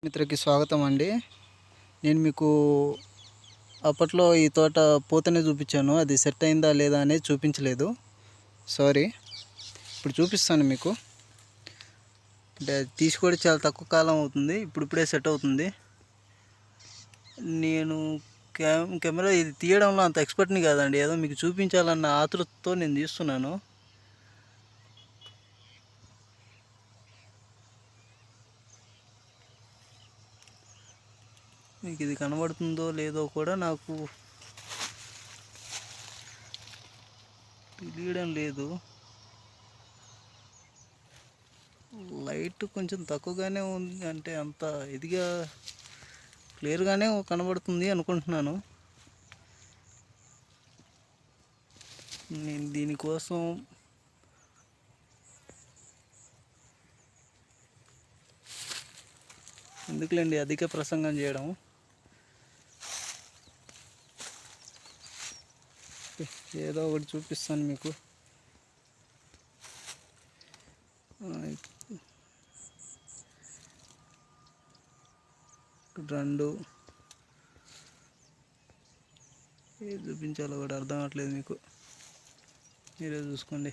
మిత్రకి స్వాగతం అండి. నేను మీకు అప్పట్లో ఈ తోట పూతనే చూపించాను, అది సెట్ అయిందా లేదా అనేది చూపించలేదు, సారీ. ఇప్పుడు చూపిస్తాను మీకు. అంటే తీసి కూడా చాలా తక్కువ కాలం అవుతుంది, ఇప్పుడే సెట్ అవుతుంది. నేను కెమెరా ఇది తీయడంలో అంత ఎక్స్పర్ట్ని కాదండి, ఏదో మీకు చూపించాలన్న ఆతృతతో నేను తీస్తున్నాను. మీకు ఇది కనబడుతుందో లేదో కూడా నాకు తెలియడం లేదు. లైట్ కొంచెం తక్కువగానే ఉంది, అంటే అంత ఇదిగా క్లియర్గానే కనబడుతుంది అనుకుంటున్నాను. నేను దీనికోసం ఎందుకులేండి అధిక ప్రసంగం చేయడం. ఏదో ఒకటి చూపిస్తాను మీకు. రెండు ఏది చూపించాలో కూడా అర్థం అవ్వట్లేదు మీకు, మీరే చూసుకోండి.